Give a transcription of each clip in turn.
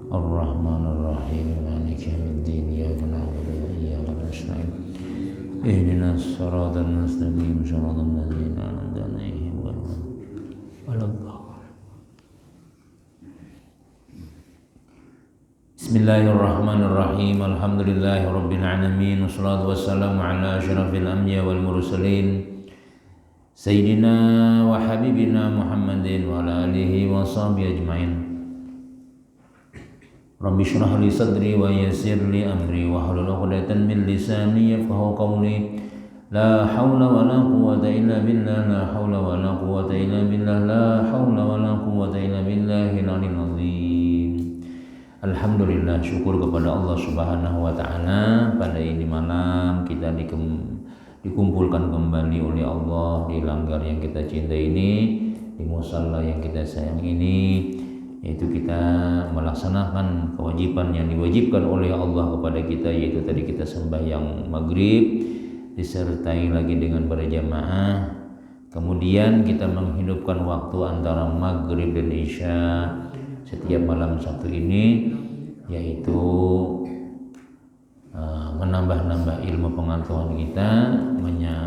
Ar-Rahmanir Rahim Maliki yaumiddin Iyyaka na'budu wa iyyaka nasta'in Ihdinas siratal mustaqim Shiratal ladzina an'amta 'alaihim ghairil waladdallin. Bismillahirrahmanirrahim. Alhamdulillahirabbil alamin wassalatu wassalamu ala asyrafil anbiya wal mursalin Sayyidina wa habibina Muhammadin wa ala alihi wa sahbihi ajma'in. Rabbi shrah li sadri wa yassir li amri wa hlul 'uqdatam min lisani yafqahu qawli. La haula wa la quwwata illa billah, la haula wa la quwwata illa billah, la haula wa la quwwata illa billahil 'aliyyil 'azim. Alhamdulillah, syukur kepada Allah Subhanahu wa taala pada ini malam kita dikumpulkan kembali oleh Allah di langgar yang kita cintai ini, di musalla yang kita sayang ini, yaitu kita melaksanakan kewajiban yang diwajibkan oleh Allah kepada kita, yaitu tadi kita sembahyang maghrib disertai lagi dengan berjamaah, kemudian kita menghidupkan waktu antara maghrib dan isya setiap malam Sabtu ini, yaitu menambah-nambah ilmu pengetahuan kita,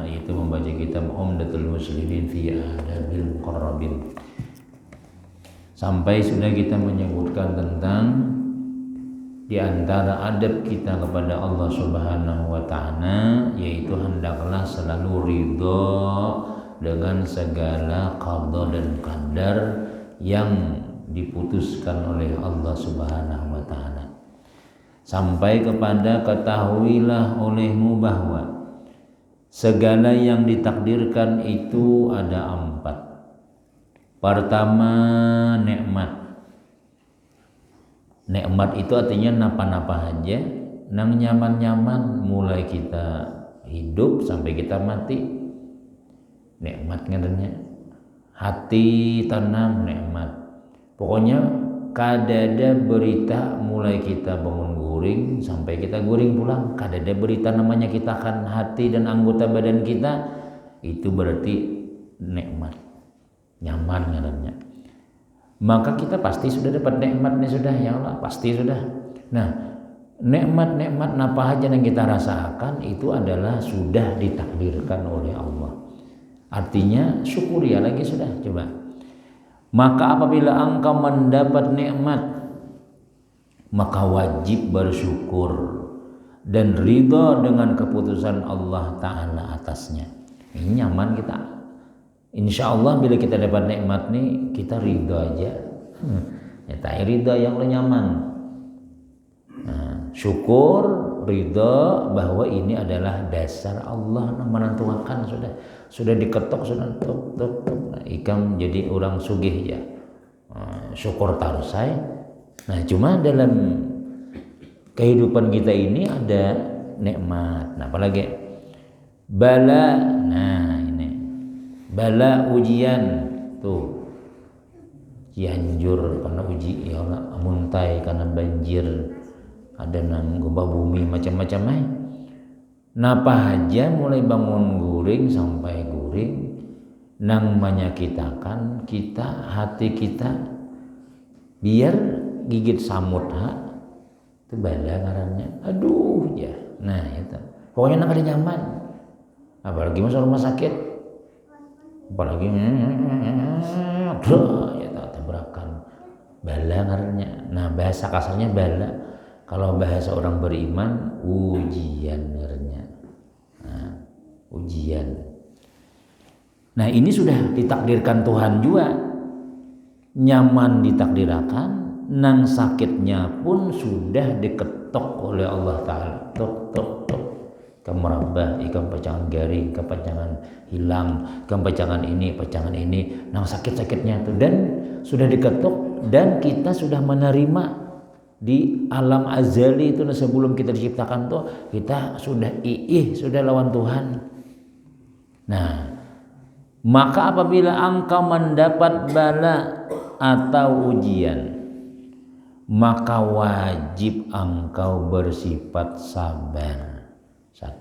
yaitu membaca kitab Umdatul Muslimin fi Adabil Muqarrabin. Sampai sudah kita menyebutkan tentang di antara adab kita kepada Allah Subhanahu wa taala, yaitu hendaklah selalu ridho dengan segala qada dan qadar yang diputuskan oleh Allah Subhanahu wa taala. Sampai kepada ketahuilah olehmu bahwa segala yang ditakdirkan itu ada 4. Pertama, nikmat. Nikmat itu artinya napa-napa aja, nang nyaman-nyaman mulai kita hidup sampai kita mati. Nikmat ngarannya. Hati tanam nikmat. Pokoknya kadada berita mulai kita bangun guring sampai kita guring pulang, kadada berita namanya kita akan hati dan anggota badan kita, itu berarti nikmat, nyaman ngarannya. Maka kita pasti sudah dapat nikmatnya sudah, ya Allah, pasti sudah. Nah, nikmat-nikmat apa aja yang kita rasakan itu adalah sudah ditakdirkan oleh Allah. Artinya syukuri ya lagi sudah, coba. Maka apabila engkau mendapat nikmat, maka wajib bersyukur dan ridha dengan keputusan Allah Ta'ala atasnya. Ini nyaman kita. Insya Allah bila kita dapat nikmat nih, kita ridha aja. Ya tak ridha yang nyaman. Nah, syukur, ridha bahwa ini adalah dasar Allah menentukan sudah diketok sudah tok. Nah, ikam jadi orang sugih ya. Syukur tarusai. Nah, cuma dalam kehidupan kita ini ada nikmat. Nah, apalagi bala. Nah, ini bala ujian tuh. Cianjur karena uji ya Allah, muntai karena banjir, ada nang gempa bumi macam-macam ay. Napa aja mulai bangun guring sampai guring nang menyakitakan kita, hati kita biar gigit samut itu bala ngarannya. Aduh ya. Nah itu pokoknya nang ada nyaman, apalagi masuk rumah sakit, apalagi ya tabrakan bala ngarannya. Nah bahasa kasarnya bala, kalau bahasa orang beriman ujian ngarannya. Nah, ujian. Nah ini sudah ditakdirkan Tuhan juga, nyaman ditakdirkan, nang sakitnya pun sudah diketok oleh Allah Ta'ala. Tok. Kamu merambah, ikam pacangan garing, kepanjangan hilang, ikam pacangan ini, nang sakit-sakitnya itu, dan sudah diketok, dan kita sudah menerima di alam azali itu sebelum kita diciptakan tuh kita sudah sudah lawan Tuhan. Nah, maka apabila engkau mendapat bala atau ujian, maka wajib engkau bersifat sabar. 1,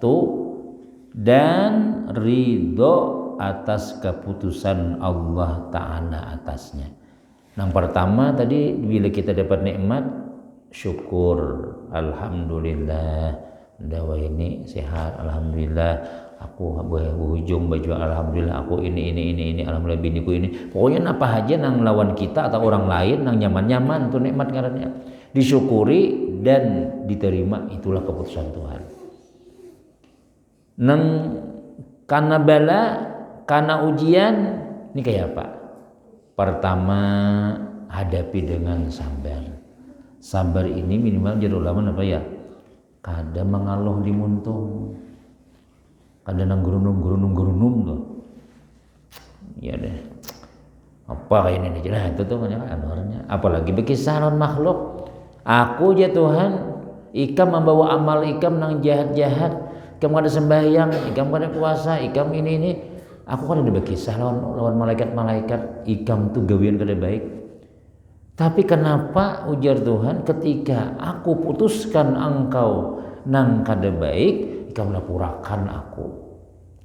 dan ridho atas keputusan Allah Ta'ala atasnya. Yang pertama tadi, bila kita dapat nikmat, syukur, alhamdulillah dawa ini sehat, alhamdulillah aku berhujung baju, alhamdulillah aku ini alhamdulillah biniku ini, pokoknya apa aja nang lawan kita atau orang lain nang nyaman tuh nikmat ngarannya disyukuri dan diterima, itulah keputusan Tuhan. Nang karena bala, karena ujian ini kayak apa? Pertama, hadapi dengan sabar. Sabar ini minimal jadi ulama apa ya? Kada mengaluh di muntung, kada nang gurunum tuh. Ya deh. Apa kayak ini jelas itu tuh kan anornya. Apalagi berkisah non makhluk. Aku ya Tuhan, ikam membawa amal ikam nang jahat-jahat, ikam kada sembahyang, ikam kada puasa, ikam ini. Aku kan udah berkisah lawan malaikat-malaikat, ikam tuh gawian kada baik. Tapi kenapa ujar Tuhan, ketika aku putuskan engkau nang kada baik, ikam lapurakan aku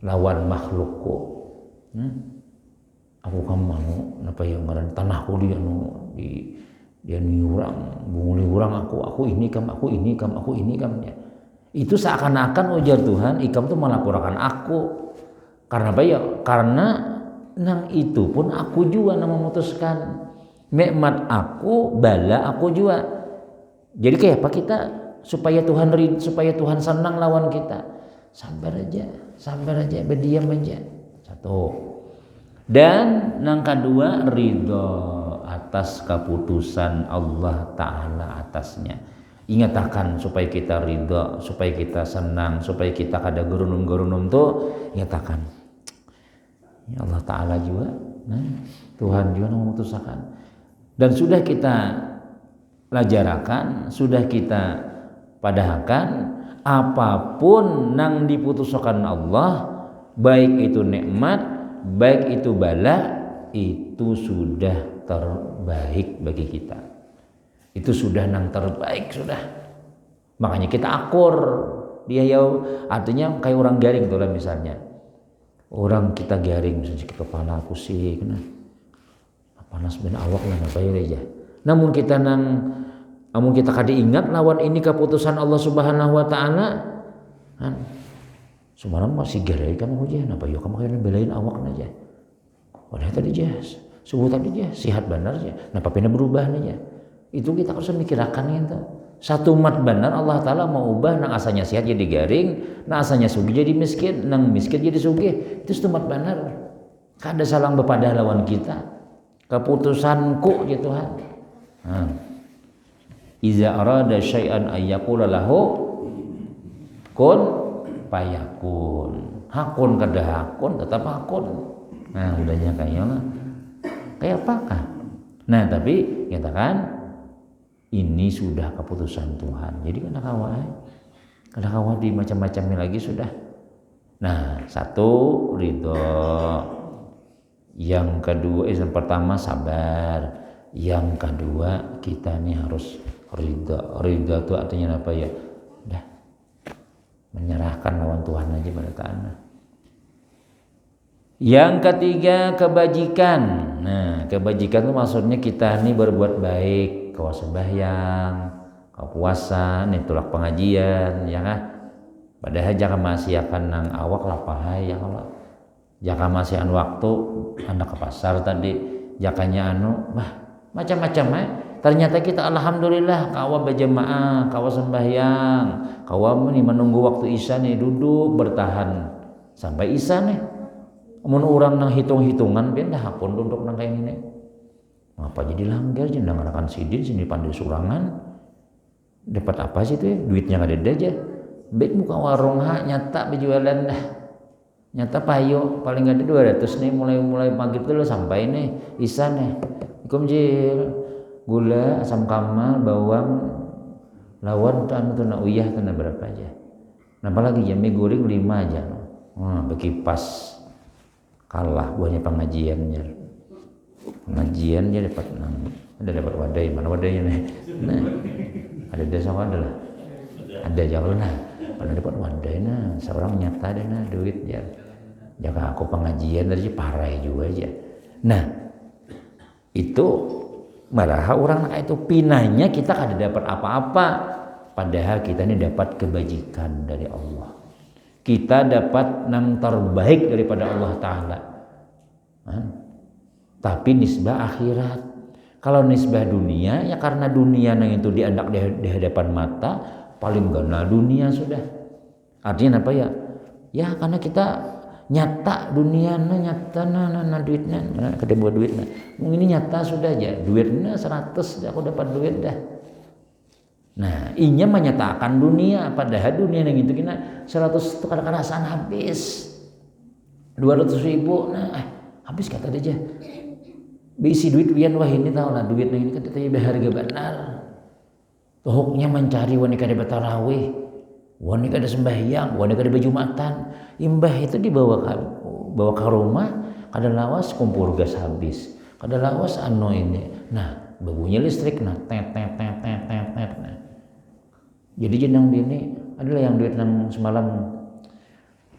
lawan makhlukku. Aku kan mau napa yang ngaran tanahku dia dia niurang, bunguli urang aku ini kam ya. Itu seakan-akan ujar Tuhan, ikam tuh melaporkan aku. Karena apa ya? Karena nang itu pun aku juga nang memutuskan. Nikmat aku, bala aku juga. Jadi kayak apa kita supaya Tuhan senang lawan kita? Sabar aja, berdiam aja. Satu. Dan nang kedua, ridho atas keputusan Allah Ta'ala atasnya. Ingatakan supaya kita ridho, supaya kita senang, supaya kita kada gerunum tuh, ingatakan. Ya Allah Ta'ala juga, Tuhan juga memutuskan. Dan sudah kita lajarakan, sudah kita padahkan, apapun nang diputuskan Allah, baik itu nikmat, baik itu bala, itu sudah terbaik bagi kita. Itu sudah nang terbaik sudah. Makanya kita akur. Dia artinya kayak orang garing tuh lah misalnya. Orang kita garing misalnya kepala aku sih kena panas ben awak lah apa ya. Namun kita kada ingat lawan ini keputusan Allah Subhanahu wa taala. Semalam masih garing kamu hujan apa yo kamu kayaknya belain awak aja. Padahal tadi jas, subuh tadi jas, sehat benar aja. Napa pindah berubah aja. Itu kita harus memikirkan itu. Satu mat benar Allah Ta'ala mau ubah nang asalnya sehat jadi garing, nang asalnya sugih jadi miskin, nang miskin jadi sugih. Itu mat benar. Kada salang bepadah lawan kita. Keputusanku ya Tuhan. Iza arada syai'an ayyakula lahu kun fayakun. Hakun kada hakun tetap hakun. Nah udahnya kayaknya kayak apakah? Nah tapi katakan ini sudah keputusan Tuhan. Jadi kada kawat di macam-macamnya lagi sudah. Nah satu ridho. Yang kedua, yang pertama sabar. Yang kedua kita nih harus ridha. Ridha itu artinya apa ya? Udah menyerahkan lawan Tuhan aja pada Ta'ala. Yang ketiga kebajikan. Nah kebajikan itu maksudnya kita nih berbuat baik, kau sembahyang, kau puasa, nih tulak pengajian, ya kan? Padahal jangan masih akan nang awak lapahai ya Allah. Jaka masih waktu anak ke pasar tadi jakanya macam-macam ternyata kita alhamdulillah kawa berjemaah, kawa sembahyang, kawa menunggu waktu isya nih duduk bertahan sampai isya nih. Mun orang nang hitung-hitungan pindah hakun duduk nang kayak ini. Apa jadi langgar aja nang ngarakan sidin sini pandai surangan. Dapat apa sih tuh? Duitnya kada ada aja. Baik muka warung nyata berjualan dah. Nyata payo paling ada 200 nih mulai maghrib dulu sampai nih isya nih. Ikumjil gula, asam kamal, bawang, lawan tuh na uyah tuh berapa aja. Napa lagi ya mie goreng 5 aja. Bekipas kalah buahnya pengajiannya. Pengajiannya dapat wadai, mana wadainya nih? Nah, ada desa adalah ada jauh nah. Pada dapat wadai nah, seorang nyata deh nah duit ya. Jaga aku pengajian tadi parai juga aja. Nah, itu Malah orang itu pinanya kita kada dapat apa-apa, padahal kita ini dapat kebajikan dari Allah. Kita dapat yang terbaik daripada Allah Ta'ala. Tapi nisbah akhirat. Kalau nisbah dunia, ya karena dunia yang itu diandak di hadapan mata, paling gana dunia sudah. Artinya apa ya? Ya karena kita nyata dunia nyata duitnya kada buat duitnya ini nyata sudah aja duitnya 100 aku dapat duit dah. Nah inya menyatakan dunia, padahal dunia yang itu kena 100 itu kadang-kadang habis 200.000 habis kata dia aja bisi duit wian wah ini tahu lah duit ini kan katanya berharga benar tohoknya mencari wanita kada tarawih, wanita kada sembahyang, wanita kada Jumatan. Imbah itu bawa ke rumah, kada lawas kompor gas habis, kada lawas ini. Nah, babunya listrik nah tet. Nah. Jadi jenang bini adalah yang duit nang semalam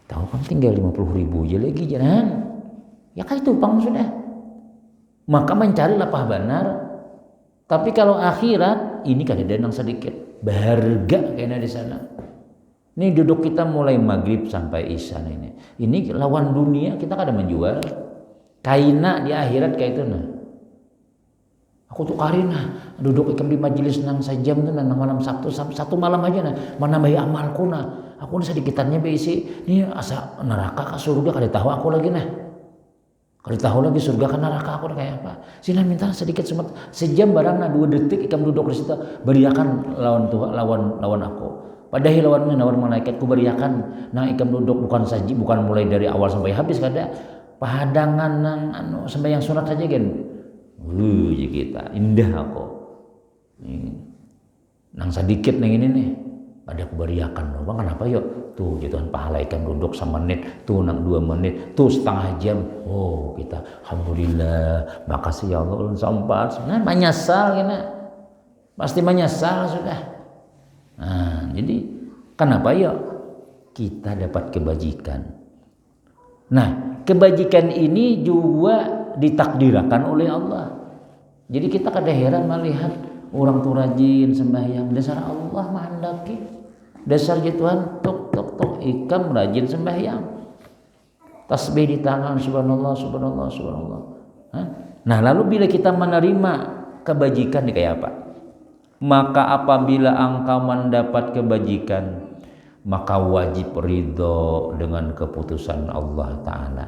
tahu kan tinggal 50.000 aja lagi jangan. Ya kan itu pang sudah. Maka mencari lapah benar. Tapi kalau akhirat ini kada ada nang sedikit, berharga kayaknya di sana. Ini duduk kita mulai maghrib sampai isya ini. Ini lawan dunia kita kada menjual. Kaina di akhirat kayak itu nah. Aku tuh karina duduk ikam di majelis nang sejam tuh nang malam Sabtu satu malam aja nah menambahi amalku nah. Aku nih sedikitannya beisi. Ini asa neraka ke surga kada tahu aku lagi nah. Kada tahu lagi surga ke neraka aku kayak apa. Sina minta sedikit semet sejam barang nah 2 detik ikam duduk di situ beriakan lawan aku. Padahal lawan malaikat kuberiakan nang ikam duduk bukan mulai dari awal sampai habis kada pahadangan nang sembahyang sunat saja kan. Kita indah aku. Nang sedikit nang ini nih pada kuberiakan bang kenapa yuk tuh jatuhan pahala ikam duduk semenit tuh nang 2 menit tuh setengah jam kita alhamdulillah makasih ya Allah ulun sampat nah menyesal kena pasti menyesal sudah. Nah, jadi kenapa ya kita dapat kebajikan. Nah, kebajikan ini juga ditakdirkan oleh Allah. Jadi kita kada heran melihat orang tuh rajin sembahyang dasar Allah menghendaki. Dasar Tuhan tok ikam rajin sembahyang. Tasbih di tangan subhanallah. Nah, lalu bila kita menerima kebajikan ini kayak apa? Maka apabila engkau mendapat kebajikan maka wajib ridho dengan keputusan Allah Ta'ala.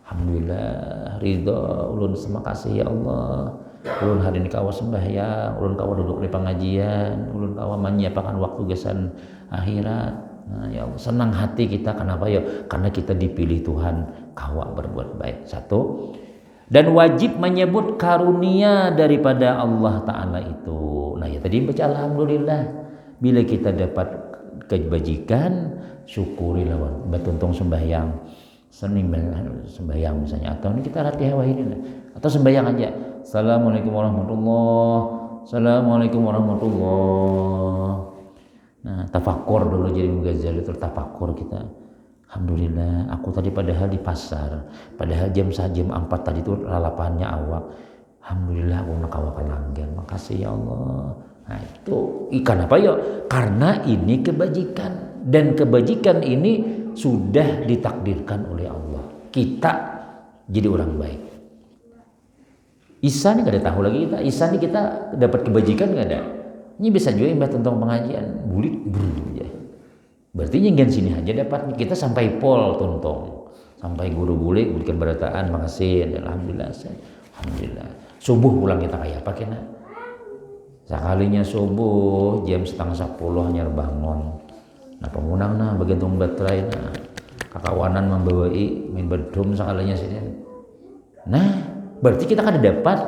Alhamdulillah ridho ulun terima kasih ya Allah ulun hari ini kawa sembahyang ulun kawa duduk di pengajian ulun kawa menyiapkan waktu gesan akhirat. Nah, ya Allah senang hati kita kenapa ya karena kita dipilih Tuhan kawa berbuat baik. Satu, dan wajib menyebut karunia daripada Allah Ta'ala itu. Nah ya tadi baca alhamdulillah. Bila kita dapat kebajikan syukuri lawan batuntong sembahyang sening sembahyang misalnya atau ini kita latih hawa ini atau sembahyang aja assalamualaikum warahmatullah. Nah tafakur dulu jadi Ghazali itu tafakur kita. Alhamdulillah aku tadi padahal di pasar padahal jam 4 tadi itu lalapannya awak. Alhamdulillah aku nakawa kalanggan makasih ya Allah. Nah itu ikan apa ya karena ini kebajikan dan kebajikan ini sudah ditakdirkan oleh Allah kita jadi orang baik. Isa nih gak ada tahu lagi kita Isa nih kita dapat kebajikan gak ada ini bisa juga imbah tentang pengajian bulik ya. Berarti nyenggan sini aja dapat kita sampai pol tontong sampai guru bulik bulikan berataan makasih alhamdulillah subuh pulang kita kayak apa kena sekalinya subuh jam 9:30 hanya bangun nah pemunang nah bagian tung baterai nah kakawanan membawai main bedum sekalinya sini nah berarti kita kan dapat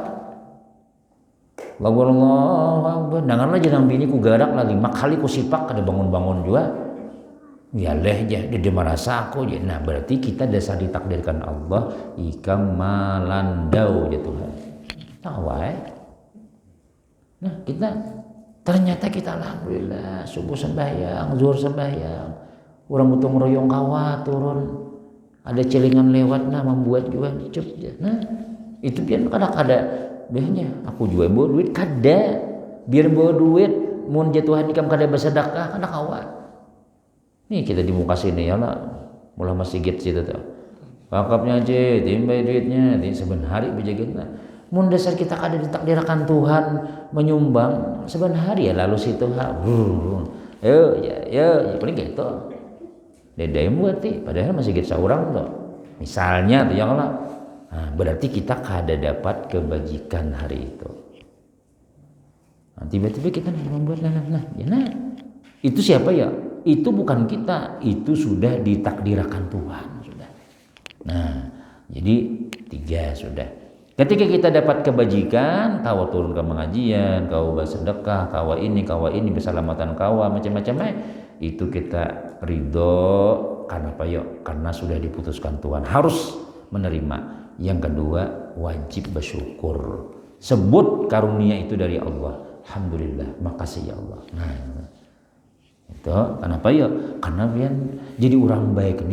Allah dengarlah jangan bini ku garak lah 5 kali ku sipak kada bangun-bangun juga ya leh jadi merasa aku ya. Nah berarti kita dasar ditakdirkan Allah ikam malandau ya Tuhan tahu nah kita ternyata kita alhamdulillah subuh sembahyang zuhur sembahyang orang butuh meroyong kawa turun ada celingan lewat nah membuat juga nah itu biar kadang ada biasanya aku juga bawa duit kada biar bawa duit mun jatuhan ikam kada bersedekah kada kawan nih kita di muka sini ya lah mulai masih situ tuh wakafnya aja timbai duitnya di sebenarnya hari bejagetna mun dasar kita kada ditakdirkan Tuhan menyumbang sebenarnya hari ya lalu situ ya paling gitu dedai buati padahal masih gitu seorang tuh misalnya tuh ya lah nah, berarti kita kada dapat kebajikan hari itu. Nah, tiba-tiba kita membuat itu siapa ya? Itu bukan kita, itu sudah ditakdirkan Tuhan sudah. Nah, jadi 3 sudah. Ketika kita dapat kebajikan, kau turun ke pengajian, kau bersedekah, kau ini bersalamatan kau macam-macam itu kita ridho karena apa ya? Karena sudah diputuskan Tuhan harus menerima. Yang kedua wajib bersyukur. Sebut karunia itu dari Allah. Alhamdulillah, makasih ya Allah. Nah, itu kenapa ya? Karena biar jadi orang baik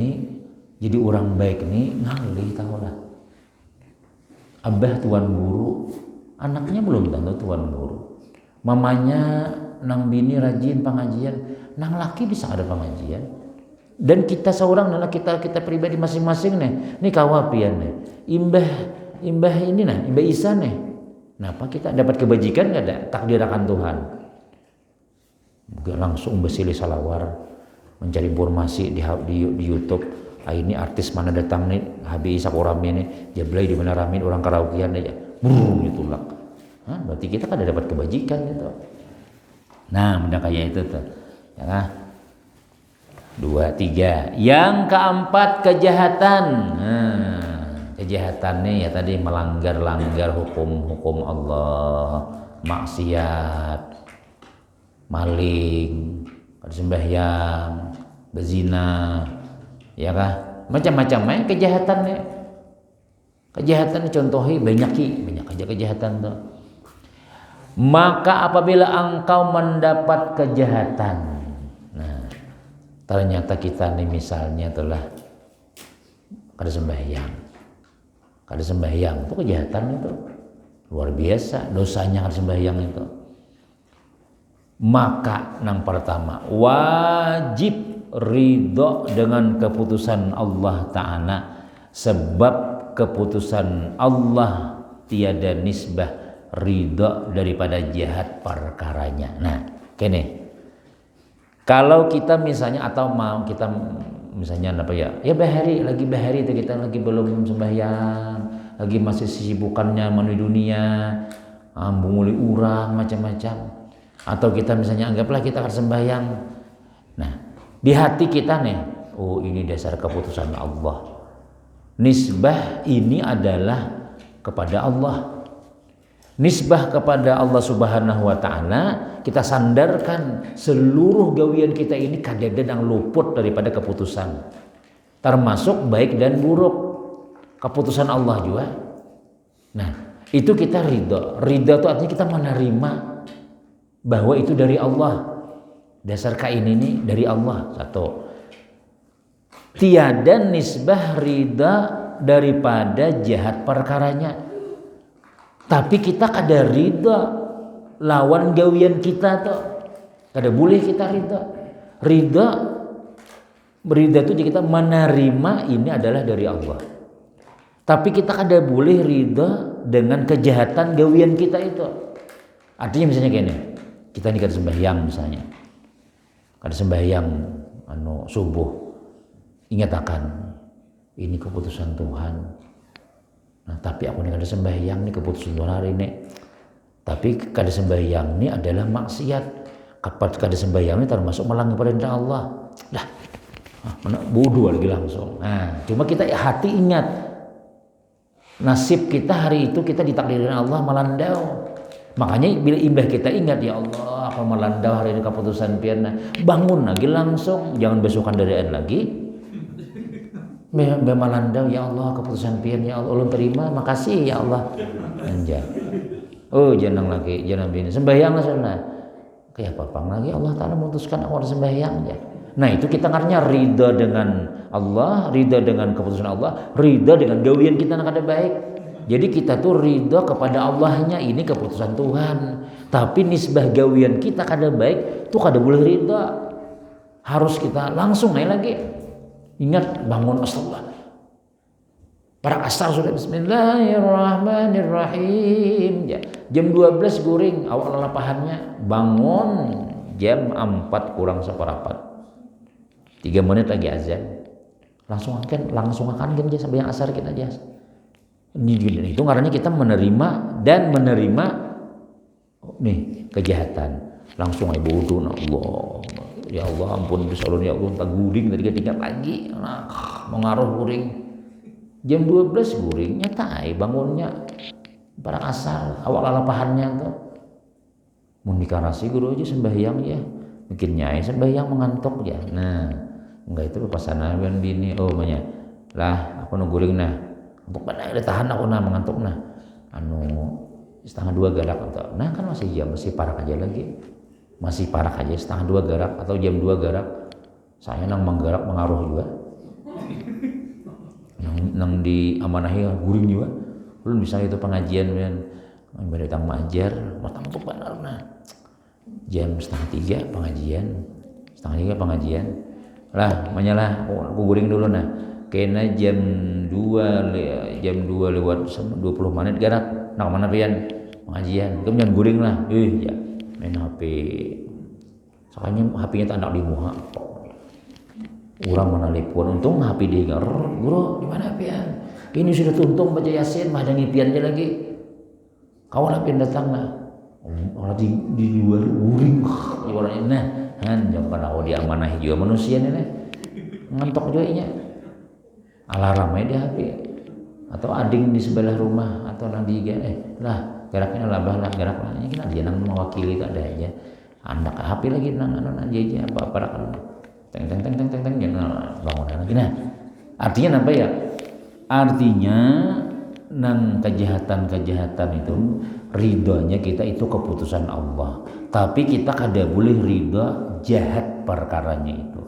nih ngalih tahu lah. Abah tuan guru, anaknya belum tentu tuan guru. Mamanya nang bini rajin pengajian, nang laki bisa ada pengajian. Dan kita seorang adalah kita pribadi masing-masing nih kawapian nih. Imbah ini imbah Isa nih. Kenapa kita dapat kebajikan nggak ada takdirkan Tuhan? Gak langsung bersili salawar mencari informasi di YouTube. Ini artis mana datang nih, habis rame nih, jablay di mana rame orang karaokean aja, burung ditulak. Berarti kita kan dapat kebajikan gitu. Nah, benda kayak itu tuh, ya. 2, 3. Yang keempat kejahatan. Kejahatannya ya tadi melanggar hukum Allah, maksiat, maling, sembahyang, berzina, ya kah? Macam-macam kejahatannya. Kejahatan contohi banyak aja kejahatan tuh. Maka apabila engkau mendapat kejahatan, nah ternyata kita nih misalnya telah kada sembahyang itu kejahatan itu luar biasa dosanya kada sembahyang itu. Maka yang pertama wajib ridho dengan keputusan Allah Ta'ala, sebab keputusan Allah tiada nisbah ridho daripada jahat perkaranya. Nah kene kalau kita misalnya atau mau kita misalnya apa ya bahari itu kita lagi belum sembahyang, lagi masih sibukannya menuju dunia, menguli urang macam-macam, atau kita misalnya anggaplah kita akan sembahyang. Nah di hati kita nih, oh ini dasar keputusan Allah, nisbah ini adalah kepada Allah, nisbah kepada Allah Subhanahu wa Ta'ala. Kita sandarkan seluruh gawian kita ini kadang-kadang luput daripada keputusan, termasuk baik dan buruk keputusan Allah juga. Nah itu kita ridho itu artinya kita menerima bahwa itu dari Allah, dasar kain ini dari Allah. Satu, tiada nisbah ridha daripada jahat perkaranya, tapi kita kada ridha lawan gawian kita tuh, kada boleh kita ridha itu kita menerima ini adalah dari Allah, tapi kita kada boleh ridha dengan kejahatan gawian kita itu. Artinya misalnya gini, kita ini kada sembahyang misalnya, kada sembahyang subuh, ingat akan ini keputusan Tuhan. Nah tapi aku ini kada sembahyang, ini keputusan Tuhan hari ini. Tapi kada sembahyang ini adalah maksiat. Kada sembahyang ini termasuk melanggar perintah Allah. Dah, bodoh lagi langsung. Nah, cuma kita hati ingat nasib kita hari itu kita ditakdirkan Allah melandau. Makanya bila imbah kita ingat ya Allah aku melandau hari ini keputusan piana, bangun lagi langsung, jangan besokan dari lagi. Melandau ya Allah keputusan pian ya Allah ulun terima, makasih ya Allah. Anjay. Oh jangan lagi, jangan bini sembahyang lah sana. Kayak apa lagi Allah Ta'ala memutuskan aku harus sembahyang ya. Nah itu kita ngarnya ridha dengan Allah, ridha dengan keputusan Allah, ridha dengan gawian kita yang kada baik. Jadi kita tuh ridho kepada Allahnya, ini keputusan Tuhan. Tapi nisbah gawian kita kada baik tuh kada boleh ridho. Harus kita langsung aja lagi. Ingat bangun astagfirullah. Para asar sudah bismillahirrahmanirrahim. Ya, jam 12 guring awal lapahannya, bangun jam 4 kurang seperempat. 3 menit lagi azan. Langsung akan dia sampai yang asar kita aja. Ini itu karena kita menerima nih kejahatan. Langsung aja bodoh Allah. Ya Allah ampun Gusti Allah ya Allah, tak guring tadi tinggal lagi. Nah, mau ngaruh guring. Jam 12 guring nyata bangunnya para asal awal lapahannya tuh. Mun dikarasi guru aja sembahyang ya. Mungkin nyai sembahyang mengantuk ya. Nah, enggak itu pasanawan bini banyak. Lah aku guring nah. Untuk mana ada tahan aku nah mengantuk nah. Setengah 2 garak atau nah kan masih parah aja lagi. Masih parah aja setengah 2 garak atau jam 2 garak. Saya menggarak mengaruh juga. Nang di amanahi guring juga. Belum bisa itu pengajian kan. Datang mengajar, matang tuh benar nah. Jam setengah 3 pengajian. Setengah 3 pengajian. Lah, menyalah aku guring dulu nah. Kena jam 2 lewat 20 menit garak. Nak mana pian pengajian. Kemudian guring lah. Ya main HP. Soalnya HP-nya tak nak di muha. Orang menelpon, untung HP dia guru di mana pian? Ini sudah tuntung baca Yasin, mah ada ngipian aja lagi. Kawan pian datang nah, orang di luar guring, orangnya nah, jangan pernah di amanah juga manusia nih, ngantok juga nya. Alarm aja di HP, atau ading di sebelah rumah atau nang di lah geraknya labah lah gerak lah, ini kan dia nang mewakili tak ada aja, anak HP lagi nang aja apa kan. Teng jangan bangunan lagi. Nah, artinya apa ya? Artinya nang kejahatan itu ridhonya kita itu keputusan Allah. Tapi kita kada boleh ridho jahat perkaranya itu.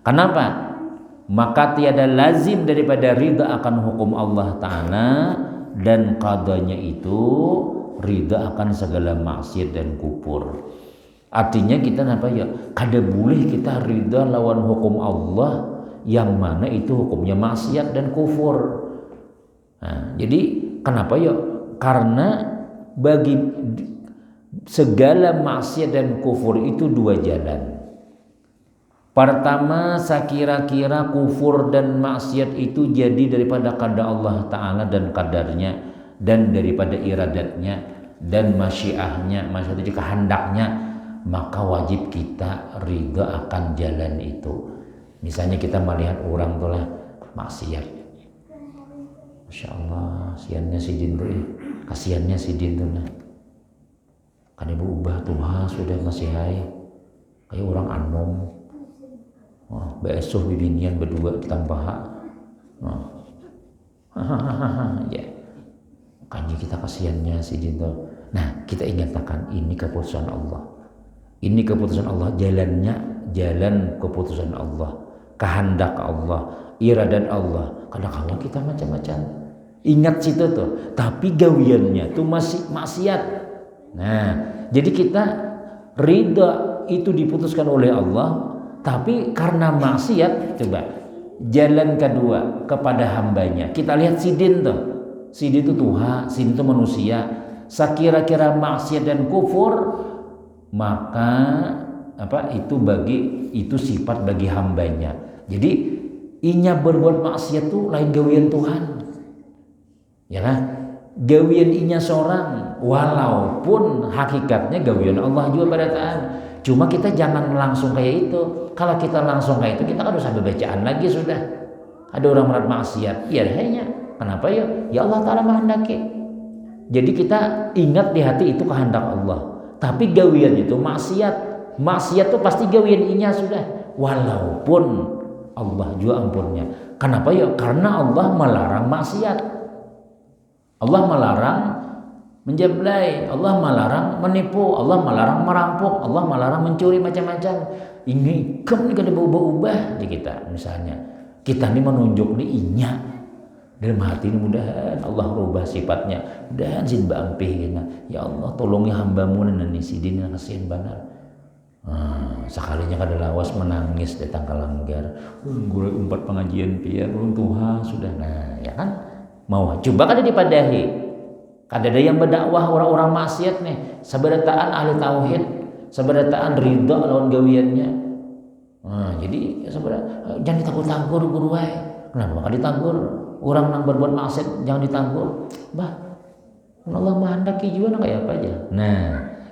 Kenapa? Maka tiada lazim daripada ridho akan hukum Allah Ta'ala dan qadanya itu ridho akan segala maksiat dan kufur. Artinya kita kada boleh kita ridha lawan hukum Allah yang mana itu hukumnya maksiat dan kufur. Nah, jadi kenapa ya? Karena bagi segala maksiat dan kufur itu 2 jalan. Pertama, sekira-kira kufur dan maksiat itu jadi daripada qada Allah Ta'ala dan qadarnya dan daripada iradatnya dan masyiahnya, maksudnya kehendaknya, maka wajib kita ridha akan jalan itu. Misalnya kita melihat orang tuh lah maksiat, Masya Allah, kasihannya si Din tuh kasihannya si Din tuh nah. Kan ibu ubah tuh sudah masih hai kayak orang anom. Besuh bibinian berdua ditambah ya. Kan kita kasihannya si Din tuh. Nah, kita ingatkan ini keputusan Allah. Ini keputusan Allah, jalan keputusan Allah, kehendak Allah, iradat Allah. Kadang-kadang kita macam-macam. Ingat situ tuh, tapi gawiannya tuh masih maksiat. Nah, jadi kita ridha itu diputuskan oleh Allah, tapi karena maksiat, coba jalan kedua kepada hambanya. Kita lihat Sidin tuh. Sidin itu Tuhan, Sidin itu manusia. Sekira-kira maksiat dan kufur, maka itu sifat bagi hambanya. Jadi inya berbuat maksiat tuh lain gawian Tuhan, ya kan? Gawian inya seorang, walaupun hakikatnya gawian Allah juga pada taat. Cuma kita jangan langsung kayak itu. Kalau kita langsung kayak itu, kita kan harus sampai bacaan lagi sudah. Ada orang melakukan maksiat, ya hanya kenapa ya? Ya Allah Ta'ala menghendaki. Jadi kita ingat di hati itu kehendak Allah. Tapi gawian itu maksiat tuh pasti gawian inya sudah, walaupun Allah juga ampunnya. Kenapa ya? Karena Allah melarang maksiat, Allah melarang menjablai, Allah melarang menipu, Allah melarang merampok, Allah melarang mencuri macam-macam. Ini kan kada berubah-ubah di kita. Misalnya kita ini menunjuk di inya dalam hati ini mudahan Allah rubah sifatnya, mudahan sin baampih gina. Ya Allah tolongi hambamu nani sidin kasihan banar. Sekalinya kada lawas menangis datang ke langgar. Gue umpat pengajian pian ulun Tuhan sudah. Nah, ya kan? Mau coba kada dipadahi. Kada ada yang berdakwah orang-orang maksiat nih, sabarataan ahli tauhid, sabarataan ridha lawan gawiannya. Jadi saudara jangan ditanggur-tanggur guru wae. Kenapa kada ditanggur? Orang yang berbuat maksiat jangan ditanggur. Bah, Allah menghendaki juga kayak apa aja. Nah,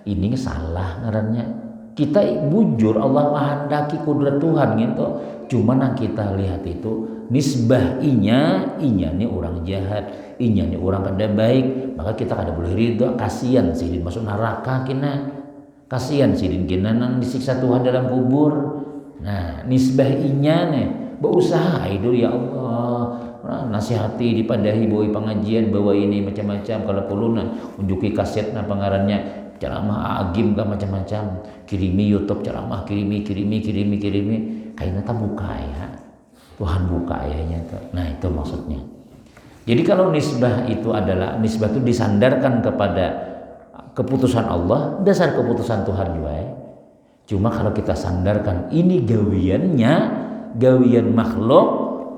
ini salah ngarannya. Kita bujur Allah menghendaki kudrat Tuhan gitu. Cuma yang kita lihat itu nisbah inya nih orang jahat, inya nih orang kada baik, maka kita kada boleh ridho. Kasihan sidin masuk neraka kina. Kasihan sidin kina nang disiksa Tuhan dalam kubur. Nah, nisbah inya nih berusaha itu ya Allah. Nasihati dipadahi bawa pengajian bawa ini macam-macam kalau perlu unjuki kasetna pengarannya ceramah agim ke macam-macam kirimi YouTube ceramah kirimi kayaknya tak buka ya Tuhan buka ayahnya itu. Nah itu maksudnya. Jadi kalau nisbah itu adalah nisbah itu disandarkan kepada keputusan Allah, dasar keputusan Tuhan juga ya. Cuma kalau kita sandarkan ini gawiannya gawian makhluk,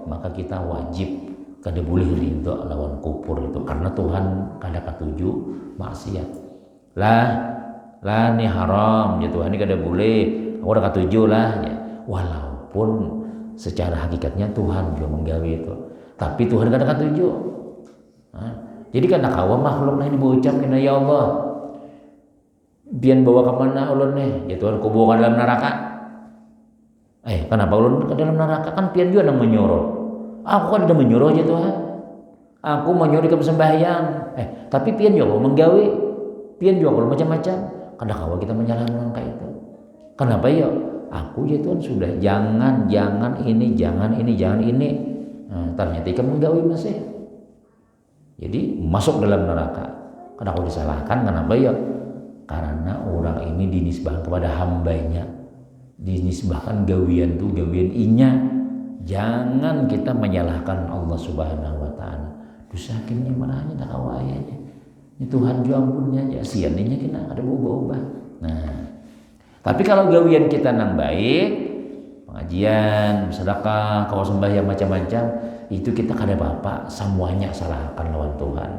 maka kita wajib kada boleh ridho lawan kufur itu karena Tuhan kada katuju maksiat. Lah ini haram ya Tuhan ini kada boleh aku udah katuju lah ya. Walaupun secara hakikatnya Tuhan juga menggawi itu tapi Tuhan kada katuju. Jadi karena kawa makhluk nah ini berucap kena ya Allah bian bawa ke mana ulun nih ya Tuhan kau bawa ke dalam neraka. Kenapa ulun ke dalam neraka kan pian juga nang menyuruh. Aku kan udah menyuruh aja Tuhan. Aku menyuruh ke sembahyang. Tapi pian juga menggawi. Pian juga kalau macam-macam. Kadang kala kita menyalahkan kayak itu. Kenapa ya? Aku ya Tuhan sudah jangan ini. Ternyata ikan menggawi masih. Jadi masuk dalam neraka. Kenapa disalahkan? Kenapa ya? Karena orang ini dinisbahkan kepada hambanya. Dinisbahkan gawian tuh gawian inya. Jangan kita menyalahkan Allah Subhanahu wa taala. Dusakinnya marahnya tak kawayanya. Ini Tuhan juga ampunnya aja siannya kita ada ubah-ubah. Nah, tapi kalau gawian kita nang baik, pengajian, sedekah, kau sembahyang macam-macam, itu kita kada apa-apa, semuanya salahkan lawan Tuhan.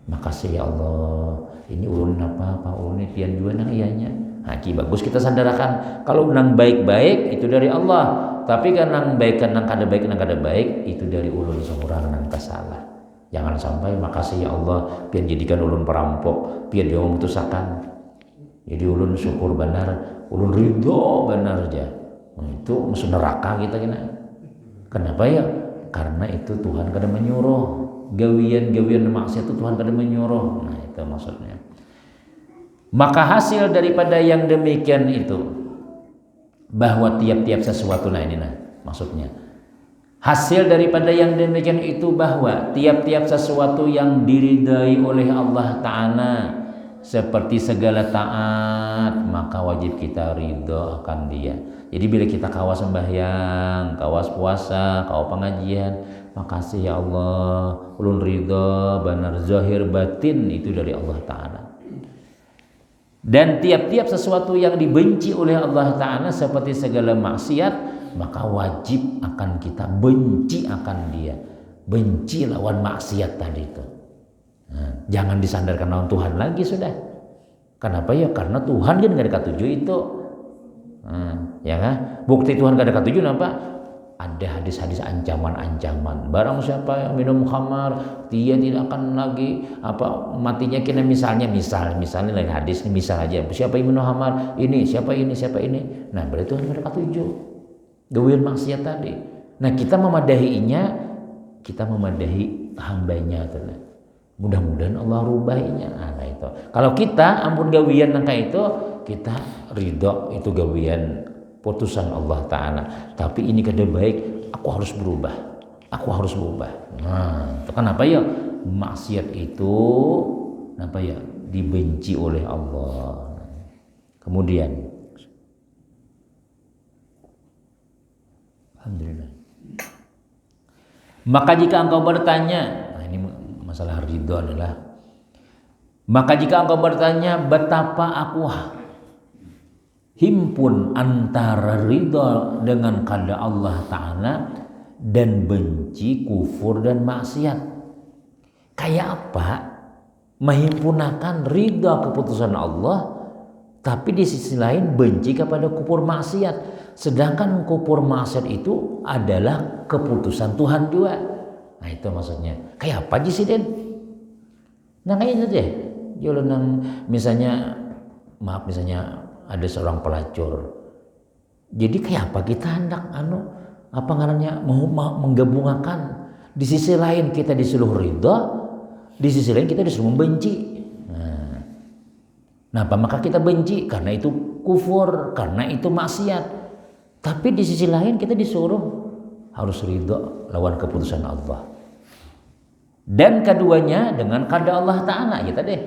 Makasih ya Allah. Ini ulun apa ulun ini pian juga nang ianya. Bagus kita sandarkan kalau nang baik-baik itu dari Allah. Tapi kan nang baik kan nang kada baik itu dari ulun seorang nang kasalah. Jangan sampai makasih ya Allah pian jadikan ulun perampok, pian dia memutusakan. Jadi ulun syukur benar, ulun ridho benar aja. Itu masuk neraka kita kena. Kenapa ya? Karena itu Tuhan kada menyuruh. Gawian maksiat itu Tuhan kada menyuruh. Nah, itu maksudnya. Maka hasil daripada yang demikian itu bahwa tiap-tiap sesuatu maksudnya. Hasil daripada yang demikian itu bahwa tiap-tiap sesuatu yang diridai oleh Allah Ta'ala seperti segala taat maka wajib kita ridho akan dia. Jadi bila kita kawas sembahyang, kawas puasa, kawas pengajian, makasih ya Allah, ulun ridho benar zahir batin itu dari Allah Ta'ala. Dan tiap-tiap sesuatu yang dibenci oleh Allah Ta'ala seperti segala maksiat maka wajib akan kita benci akan dia, benci lawan maksiat tadi itu. Jangan disandarkan lawan Tuhan lagi sudah. Kenapa ya? Karena Tuhan kan gak ada katuju itu. Ya kan? Bukti Tuhan gak ada katuju apa? Ada hadis-hadis ancaman-ancaman. Barang siapa yang minum khamar, dia tidak akan lagi matinya kena misalnya lain hadis ini misal aja. Siapa yang minum khamar ini, siapa ini. Nah, berarti Tuhan gak ada katuju. Gawian maksiat tadi. Nah kita memadahinya, kita memadahi hambanya. Mudah-mudahan Allah rubahinya. Nah itu. Kalau kita ampun gawian nangka itu, kita ridho itu gawian putusan Allah Ta'ala. Tapi ini kada baik, aku harus berubah. Nah itu kenapa ya? Maksiat itu dibenci oleh Allah. Kemudian alhamdulillah. Maka jika engkau bertanya, nah ini masalah ridho adalah, maka jika engkau bertanya betapa aku himpun antara ridho dengan kehendak Allah Ta'ala dan benci kufur dan maksiat. Kayak apa menghimpunakan ridho keputusan Allah tapi di sisi lain benci kepada kufur maksiat. Sedangkan kufur maksiat itu adalah keputusan Tuhan juga. Nah itu maksudnya. Kayak apa sih Den? Nah kayak itu deh. Kalau misalnya ada seorang pelacur. Jadi kayak apa kita hendak apa ngarannya mau menggabungkan. Di sisi lain kita disuruh ridho, di sisi lain kita disuruh membenci. Nah, apa maka kita benci karena itu kufur, karena itu maksiat. Tapi di sisi lain kita disuruh harus ridho lawan keputusan Allah. Dan keduanya dengan kehendak Allah Ta'ala kita deh.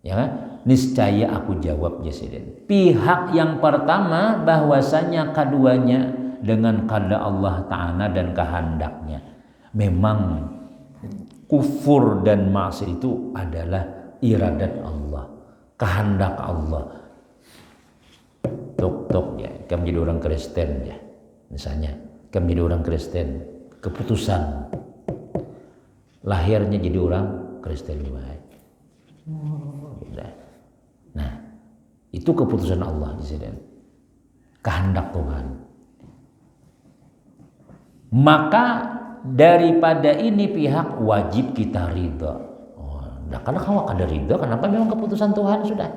Ya kan? Niscaya aku jawab Jesiden. Pihak yang pertama bahwasanya keduanya dengan kehendak Allah Ta'ala dan kehendaknya. Memang kufur dan maksiat itu adalah iradat Allah, kehendak Allah. Tok ya, kamu jadi orang Kristen ya. Misalnya, kamu jadi orang Kristen, keputusan lahirnya jadi orang Kristen juga. Nah, itu keputusan Allah Jesiden. Kehendak Tuhan. Maka daripada ini pihak wajib kita ridho. Nah, karena kalau ada ridho, kenapa memang keputusan Tuhan sudah.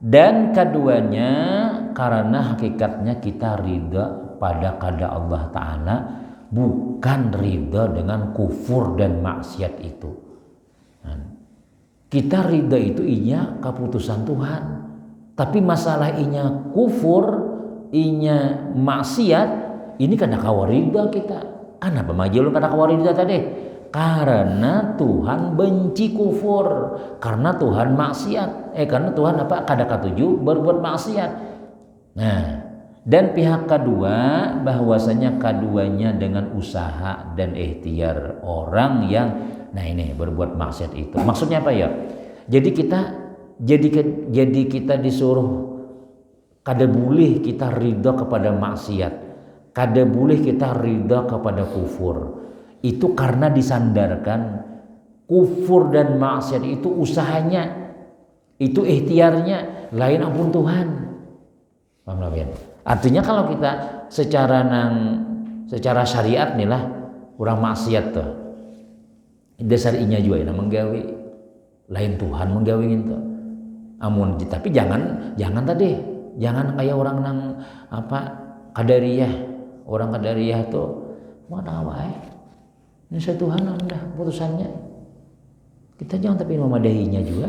Dan keduanya karena hakikatnya kita ridho pada kehendak Allah Ta'ala, bukan ridho dengan kufur dan maksiat itu. Kita ridho itu inya keputusan Tuhan. Tapi masalah inya kufur, inya maksiat, ini karena kawaridho kita. Kenapa majulun karena kawaridho tadi? Karena Tuhan benci kufur, karena Tuhan maksiat, karena Tuhan kada katuju berbuat maksiat. Nah, dan pihak kedua bahwasanya keduanya dengan usaha dan ikhtiar orang yang berbuat maksiat itu. Maksudnya apa ya? Jadi kita disuruh kada boleh kita ridha kepada maksiat, kada boleh kita ridha kepada kufur. Itu karena disandarkan kufur dan maksiat itu usahanya, itu ikhtiarnya, lain ampun Tuhan. Paham ya? Artinya kalau kita secara syariat nih lah orang maksiat tuh dasar inya juga ya menggawe, lain Tuhan menggawe gitu. Amun tapi jangan kayak orang Qadariyah. Orang Qadariyah tuh mana wae. Ini Tuhan dah putusannya. Kita jangan tapi memadahinya juga.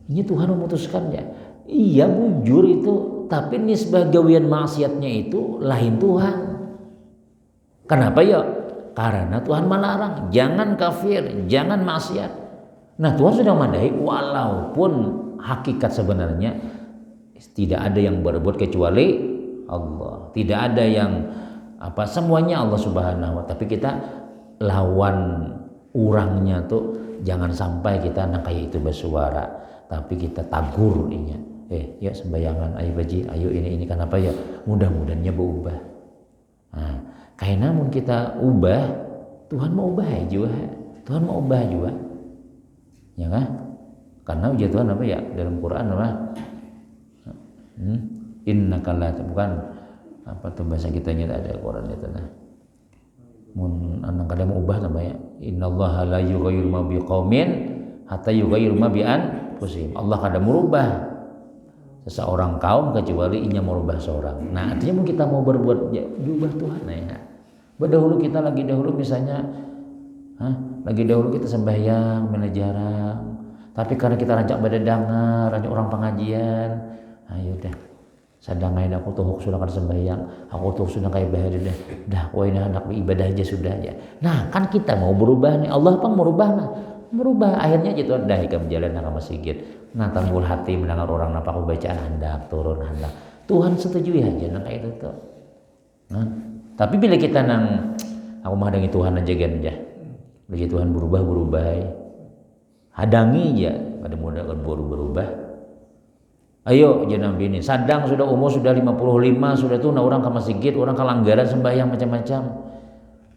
Ini Tuhan memutuskannya. Iya bujur itu, tapi nisbah gawian maksiatnya itu lain Tuhan. Kenapa ya? Karena Tuhan melarang, jangan kafir, jangan maksiat. Nah Tuhan sudah madahi walaupun hakikat sebenarnya tidak ada yang berbuat kecuali Allah. Tidak ada yang semuanya Allah Subhanahu wa Ta'ala. Tapi kita lawan urangnya tuh jangan sampai kita kayak itu bersuara, tapi kita tagur inya. Ya sembayangan ayo baji, ayo ini kenapa ya? Mudah-mudahannya berubah. Nah, kayak namun kita ubah, Tuhan mau ubah juga. Tuhan mau ubah juga. Ya kan? Karena ujian Tuhan apa ya? Dalam Quran apa? Innaka la bukan apa tuh bahasa kitanya ada Quran itu nah. Mun anang kada mau ubah namanya innallaha la yughayyiru ma biqaumin hatta yughayyiru ma bi anfusihim. Allah kada merubah seseorang kaum kecuali inya merubah seorang. Nah, artinya mun kita mau berbuat ya diubah Tuhan ya. Dahulu kita lagi misalnya lagi kita sembahyang menejarang. Tapi karena kita rancak badadangar, rancak orang pengajian, ayo dah sadangai aku tuh sudah kan sembahyang, aku tuh sudah kayak bahagia dah wah ini anak ibadah aja sudah ya. Nah kan kita mau berubah nih, Allah pang merubah akhirnya gitu dah ikam jalan ke masjid nah tambul hati mendengar orang napa aku bacaan hendak turun hendak Tuhan setujui aja nah kayak itu tuh. Nah, tapi bila kita aku menghadangi Tuhan aja kan ya. Lagi Tuhan berubah hadangi ya pada muda berubah. Ayo jangan Nabi ini sadang sudah umur sudah 55 sudah tuh orang ke masjid orang ke langgaran sembahyang macam-macam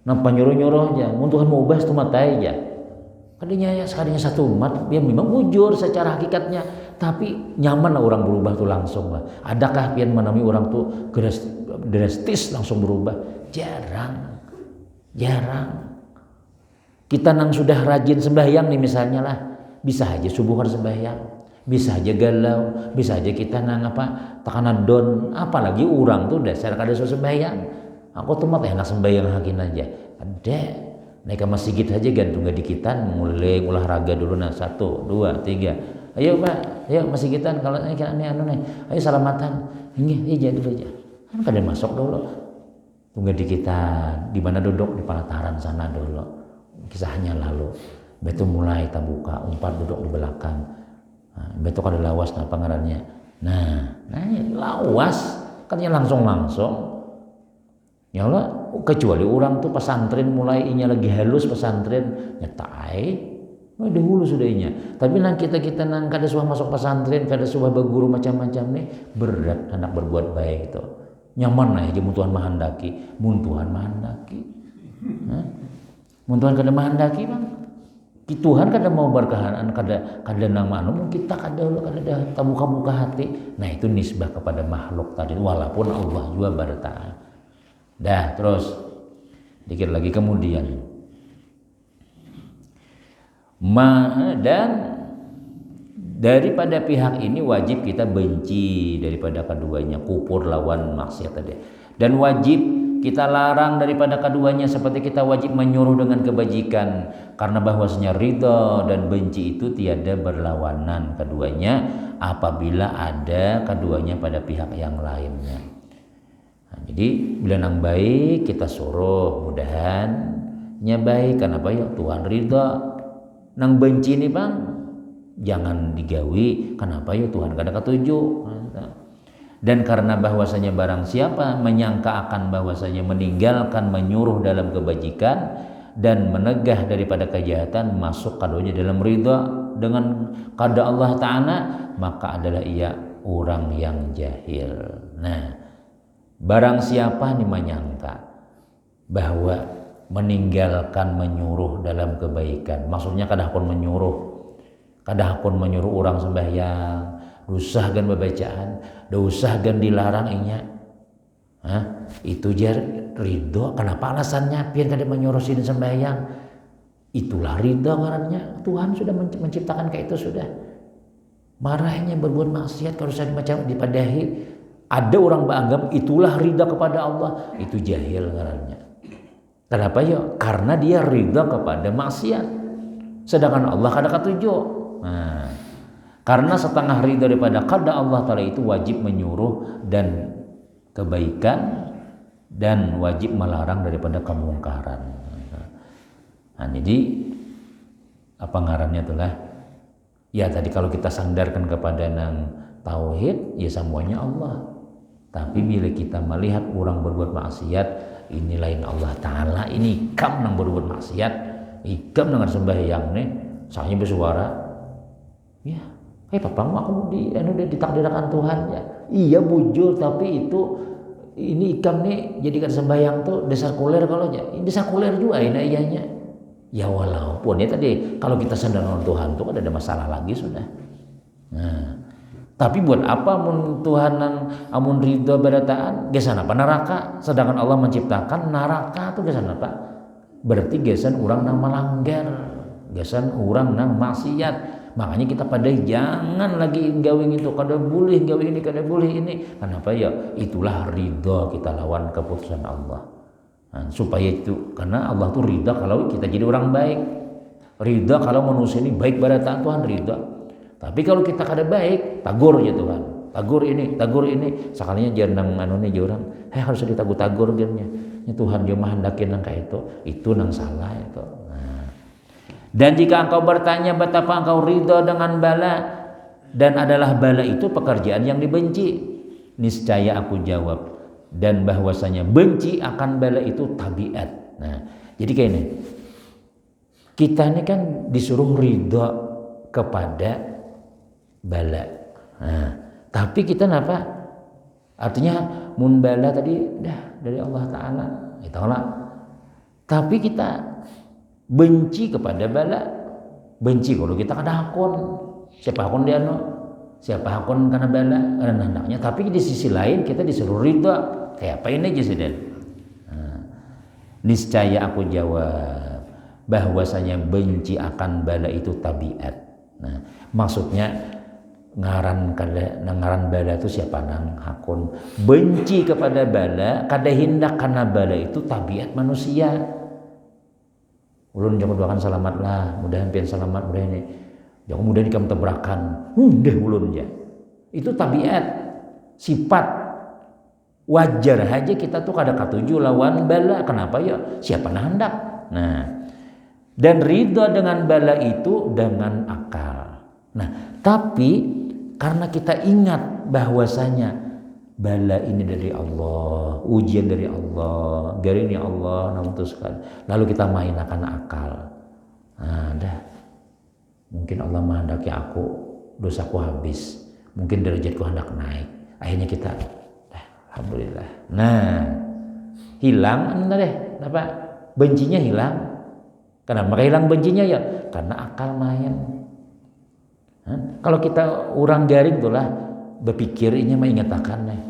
nampak nyuruh aja mun Tuhan mau ubah tuh matai aja kadinya ya sekalinya satu umat dia memang bujur secara hakikatnya tapi nyaman lah orang berubah tuh langsung lah adakah pian menami orang tuh drastis langsung berubah jarang kita nang sudah rajin sembahyang nih misalnya lah bisa aja subuh harus sembahyang bisa aja galau, bisa aja kita nang tekanan don, apalagi orang tuh dasar kada sembahyang. Aku tuh mah enak sembahyang hakin aja. Ada naik ke masjid aja gantung dikitan, mulai olahraga dulu 1, 2, 3. Ayo Pak, ayo masjidan kalau ini ayo salamatan. Ini jadi dulu aja. Kan kada masuk dulu. Tunggu dikitan, di mana duduk di pelataran sana dulu. Kisahnya lalu. Betul mulai tabuka, 4 duduk di belakang. Betul kada lawas nah pangarannya. Nah lawas kan langsung. Ya Allah, kecuali orang tuh pesantren mulai inya lagi halus pesantren nyetai. Dahulu sudah inya. Tapi nang kita nang kada suah masuk pesantren, kada suah berguru macam-macam nih berat anak berbuat baik itu. Nyaman lah aja mun Tuhan mahandaki. Mun Tuhan kada mahandaki bang. Tuhan kada mau berkehanan kada nama mungkin kita kada buka hati. Nah itu nisbah kepada makhluk tadi walaupun Allah juga bertahan. Dah terus dikit lagi kemudian dan daripada pihak ini wajib kita benci daripada keduanya kufur lawan maksiat tadi dan wajib kita larang daripada keduanya seperti kita wajib menyuruh dengan kebajikan karena bahwasanya ridha dan benci itu tiada berlawanan keduanya apabila ada keduanya pada pihak yang lainnya. Nah, jadi bila nang baik kita suruh mudahannya baik kenapa ya Tuhan ridha nang benci nih bang jangan digawi kenapa ya Tuhan kada ketujuh. Dan karena bahwasanya barang siapa menyangka akan bahwasanya meninggalkan menyuruh dalam kebajikan dan menegah daripada kejahatan masuk kadonya dalam ridha dengan kada Allah Ta'ala maka adalah ia orang yang jahil. Nah barang siapa nih menyangka bahwa meninggalkan menyuruh dalam kebaikan maksudnya kada hakun menyuruh orang sembahyang usahkan bacaan usahkan dilarang inya itu jar ridho kenapa alasannya pian kada menyuruhin sembahyang itulah ridho ngarannya Tuhan sudah menciptakan kayak itu sudah marahnya berbuat maksiat kalau saya macam dipadahi ada orang menganggap itulah ridho kepada Allah itu jahil ngarannya kenapa ya karena dia ridho kepada maksiat sedangkan Allah kada ketujuh. Nah karena setengah ridha daripada qada Allah Ta'ala itu wajib menyuruh dan kebaikan dan wajib melarang daripada kemungkaran. Nah, jadi apa ngarannya itulah ya tadi kalau kita sandarkan kepada nang tauhid ya semuanya Allah. Tapi bila kita melihat orang berbuat maksiat ini lain Allah Ta'ala ini ikam nang berbuat maksiat ikam nang sembahyang nih saya bersuara ya papang aku ditakdirkan Tuhan ya. Iya bujur tapi itu ini ikam nih jadikan sembahyang tuh dasar kuler kalau aja. Ini dasar kuler juga ini iyanya. Ya walaupun ya tadi kalau kita sadar dengan Tuhan tuh kan ada masalah lagi sudah. Nah, tapi buat apa mun Tuhan nang amun ridho berataan gesan apa neraka sedangkan Allah menciptakan neraka tuh gesan apa? Berarti gesan orang nang melanggar, gesan orang nang maksiat. Makanya kita pada jangan lagi gawing itu kada boleh gawing ini kada boleh ini. Kenapa ya? Itulah ridha kita lawan keputusan Allah. Nah, supaya itu karena Allah tuh ridha kalau kita jadi orang baik. Ridha kalau manusia ini baik barataan Tuhan ridha. Tapi kalau kita kada baik, tagur ya Tuhan. Tagur ini. Sekalinya jangan nang nih orang. Harus ditagur gernya. Ya Tuhan dia mahandakin nang kayak itu nang salah itu. Dan jika engkau bertanya betapa engkau ridha dengan bala dan adalah bala itu pekerjaan yang dibenci, niscaya aku jawab dan bahwasanya benci akan bala itu tabiat Nah, jadi kayak ini. Kita ini kan disuruh ridho kepada bala. Nah, tapi kita kenapa? Artinya mun bala tadi dah dari Allah Ta'ala. Itulah. Tapi kita benci kepada bala. Benci kalau kita kada hakun. Siapa hakun dia no? Siapa hakun karena bala karena hendaknya. Tapi di sisi lain kita disuruh ridho. Kayak apa ini aja sudah. Nah, niscaya aku jawab bahwasanya benci akan bala itu tabiat. Nah, maksudnya ngaran bala itu siapa nang hakun benci kepada bala kada hindak karena bala itu tabiat manusia. Ulun jangan doakan selamat lah, mudahan pian selamat mudah ini. Jangan mudah kamu tabrakan. Mudah ulun ya. Itu tabiat, sifat wajar aja kita tuh kada katuju lawan bala. Kenapa ya? Siapa nang hendak. Nah, dan ridho dengan bala itu dengan akal. Nah, tapi karena kita ingat bahwasanya bala ini dari Allah, ujian dari Allah, garing ya Allah memutuskan. Lalu kita mainkan akal. Nah, dah. Mungkin Allah menghendaki aku dosaku habis. Mungkin derajatku hendak naik. Akhirnya kita, alhamdulillah. Nah, hilang entah deh, apa? Bencinya hilang. Kenapa hilang bencinya ya? Karena akal main. Kalau kita orang garing itulah berpikir ini mah ingatakan nih.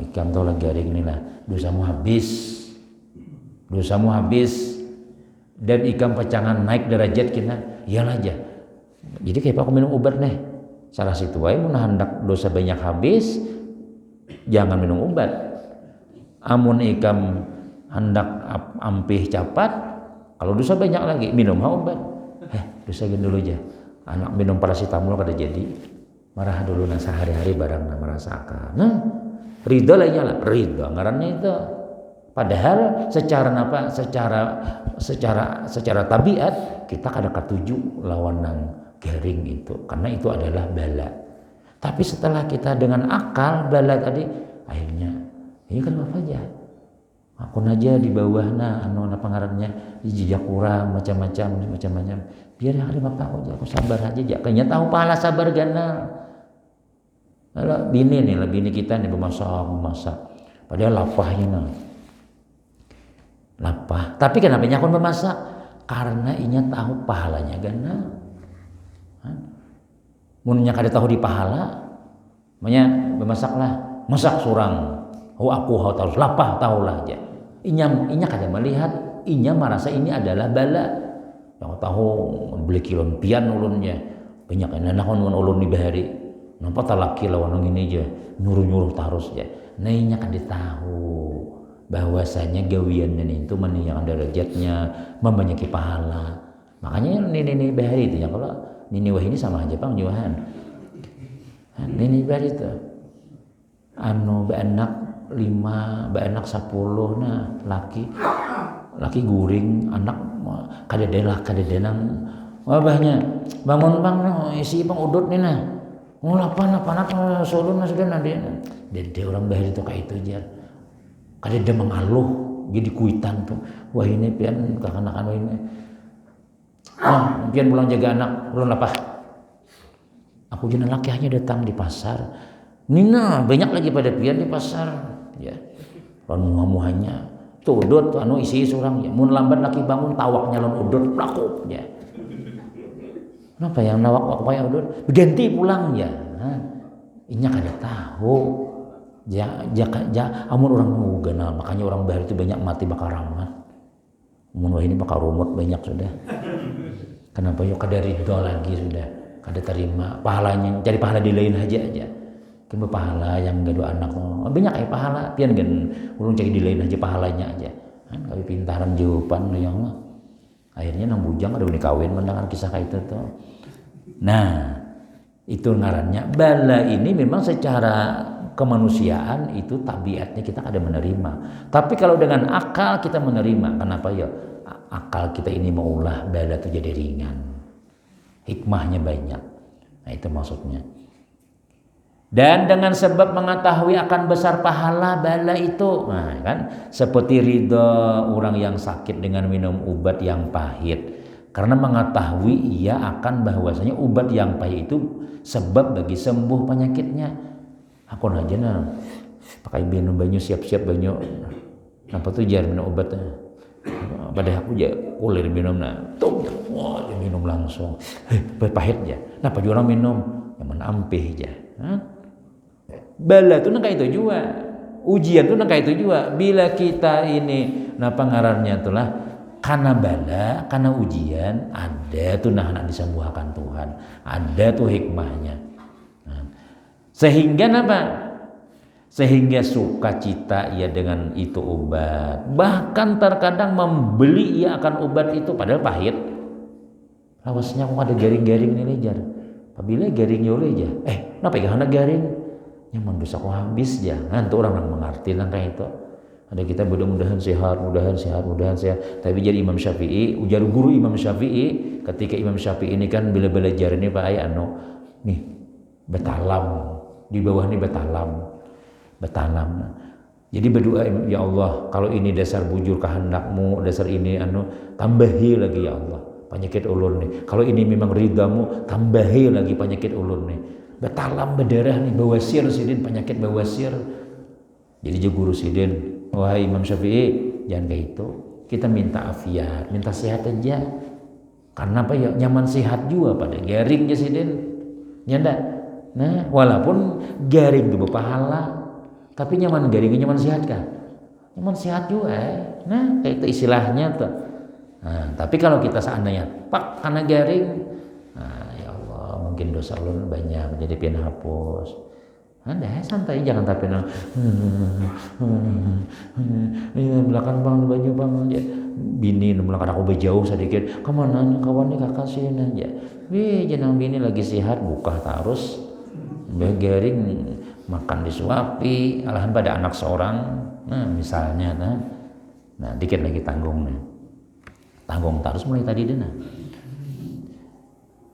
Ikam tuh lah garing ini lah, dosamu habis, dan ikam pacangan naik derajat kita, iyalah aja. Jadi kayak aku minum obat nih, salah situ wae mun hendak dosa banyak habis, jangan minum obat. Amun ikam hendak ampih cepat, kalau dosa banyak lagi minum obat. Dosa gini dulu aja. Anak minum paracetamol kada jadi. Marah dulu nah sehari-hari barang na merasakan. Nah, ridho lah iyalah, ridho ngarannya itu. Padahal secara tabiat kita kada katuju lawan nang garing itu, karena itu adalah bala. Tapi setelah kita dengan akal bala tadi, akhirnya ini kan apa aja. Aku aja di bawahna apa ngarannya jejak kurang macam-macam. Biar hari bapak aku sabar aja kayaknya tahu pahala sabar ganal. Kalau bini kita nih memasak. Padahal lapahnya lapah. Tapi kenapa nyakon memasak? Karena inya tahu pahalanya ganal. Munnya kada tahu di pahala, makanya memasaklah, masak surang. Aku harus lapah tahulah aja. Inya kada melihat, inya merasa ini adalah bala. Yang tahu beli kilon pian ulunnya banyak enak kan ulun di bahari. Nampak tak laki lawan ini aja nyuruh terus aja. Nah inya kada tahu bahwasanya gawiannya itu meninggikan derajatnya, membanyaki pahala. Makanya ini bahari itu ya kalau nini wah ini sama aja Bang Johan. Nini bahari itu beanak 5, beanak 10 nah laki guring anak kadedenang wabahnya bangun bang no isi bang udut nih nah lapan solun sudah nade dede orang bahir itu kayak itu aja kadede mengaluh jadi kuitan tuh wah ini pian kekanakan wah ini pian pulang jaga anak ulun lapah aku jeneng laki hanya datang di pasar Nina banyak lagi pada pian di pasar ya lalu ngamuhannya tuh udut isi surang ya mun lambat laki bangun tawaknya lawan udut plakup ya kenapa yang nawak ya udut berganti pulang ya inya kada tahu amun orang ganal makanya orang bahar itu banyak mati bakal rahmat mun wah ini bakal rumut banyak sudah kenapa yo kada ridho lagi sudah kada terima pahalanya cari pahala di lain aja kan pahala yang gaduh anak banyak pahala pian kan ulun cari di lain aja pahalanya aja kan kali pintaran jawaban yang akhirnya nang bujang ada kawin mendengar kisah kayak itu tuh. Nah itu ngarannya bala ini memang secara kemanusiaan itu tabiatnya kita ada menerima, tapi kalau dengan akal kita menerima. Kenapa ya? Akal kita ini maulah bala itu jadi ringan, hikmahnya banyak. Nah itu maksudnya. Dan dengan sebab mengetahui akan besar pahala bala itu, nah kan, seperti ridha orang yang sakit dengan minum obat yang pahit, karena mengetahui ia akan bahwasanya obat yang pahit itu sebab bagi sembuh penyakitnya. Aku aja nah pakai minum banyu, siap-siap banyu, apa tuh jar minum obatnya, pada aku aja kulir minum nah, tuh wah minum langsung, pahit ya, nah apa orang minum yang mana ampih aja. Bala itu kayak itu juga, ujian itu kayak itu juga. Bila kita ini napa ngarannya itulah karena bala, karena ujian, ada tuh nak disembuhkan Tuhan, ada tuh hikmahnya. Nah, sehingga apa? Sehingga sukacita ia dengan itu obat. Bahkan terkadang membeli ia akan obat itu padahal pahit. Lawasnya kok ada garing-garing nih lejar. Apabila garing yo leja, napa gak garing? Nyaman dosa kok habis ya. Nah, itu orang mengerti langkah itu. Ada kita mudah-mudahan sehat, mudahan sehat. Tapi jadi Imam Syafi'i, ujar guru Imam Syafi'i, ketika Imam Syafi'i ini kan bila belajar ini Pak Ayah nih betalam di bawah nih betalam. Jadi berdoa ya Allah, kalau ini dasar bujur kehendakmu, dasar ini tambahi lagi ya Allah penyakit ulun nih. Kalau ini memang ridhamu, tambahi lagi penyakit ulun nih. Betalam berdarah nih, bawasir sidin, penyakit bawasir. Jadi je guru sidin, wahai Imam Syafi'i, jangan kayak itu. Kita minta afiat, minta sehat aja. Karena apa ya, nyaman sehat juga pada garing je sidin. Nyanda. Nah, walaupun garing itu berpahala, tapi nyaman garing, nyaman sehat kan? Nyaman sehat juga. Nah, kayak itu istilahnya tuh. Nah, tapi kalau kita seandainya pak karena garing, nah ya Allah mungkin dosa ulun banyak jadi pian hapus. Anda santai jangan tapi belakang bang baju bang ya bini belakang aku berjauh sedikit kemana kawan nih kakak sih aja. Jangan bini lagi sehat buka terus garing makan disuapi alahan pada anak seorang. Nah misalnya nah dikit lagi tanggung terus mulai tadi dena.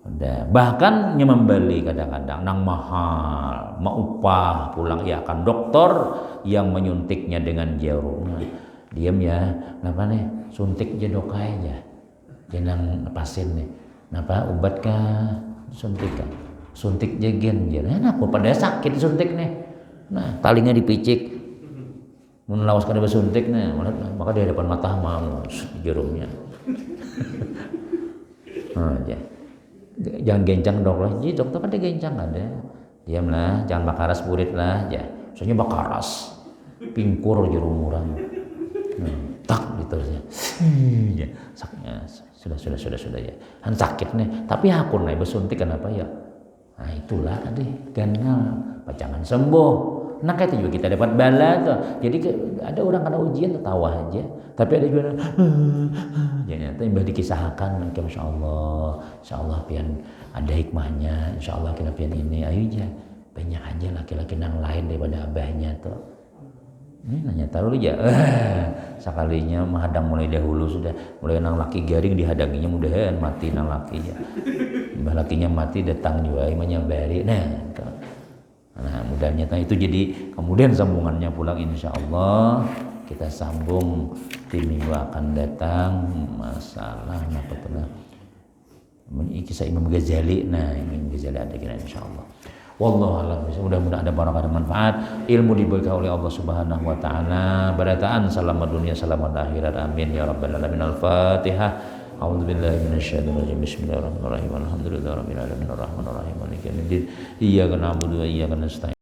Udah bahkan membeli kadang-kadang nang mahal, mau upah pulang ya akan dokter yang menyuntiknya dengan jarum. Diam ya, kenapa nih? Suntik jedok aja. Jenang pasien nih. Napa obat kah? Suntikan. Suntik jegen je. Nah, aku pada sakit suntik nih. Nah, talinya dipicik. Mun lawas kada suntik nih, maka di hadapan mata mau jarumnya. Aja. Jangan gencang dok lah. Jadi dokter kan dia gencang ada. Diamlah, jangan bakaras purit lah ya. Soalnya bakaras. Pingkur jarum orang. Tak gitu ya. Ya, saknya sudah ya. Han sakit nih, tapi aku nih bersuntik kenapa ya? Nah, itulah tadi ganal pacangan sembuh. Nah kayak itu juga kita dapat bala tuh. Jadi ada orang kena ujian tertawa aja. Tapi ada juga ternyata yang dikisahkan Masya Allah pian ada hikmahnya. Insya Allah kita pian ini ayo aja banyak aja laki-laki yang lain daripada abahnya tuh. Ini nanya taruh aja. Sekalinya menghadang mulai dahulu sudah mulai nang laki garing dihadanginya mudahan mati nang laki ya. Mbah lakinya mati datang juga imanya bari. Nah mudah-mudahan itu jadi kemudian sambungannya pulang insya Allah kita sambung di minggu akan datang masalah apa tuh kisah Imam Ghazali. Nah Imam Ghazali ada kira insya Allah. Wallahu a'lam. Mudah-mudahan ada barokah dan manfaat ilmu diberkahi oleh Allah Subhanahu wa taala. Barataan selamat dunia selamat akhirat amin ya rabbal alamin. Al-Fatihah. A'udzubillahi minasyaitonir rajim. Bismillahirrahmanirrahim. Alhamdulillahirabbil alamin arrahmanirrahim maliki yaumiddin. Iyyaka na'budu wa iyyaka nasta'in.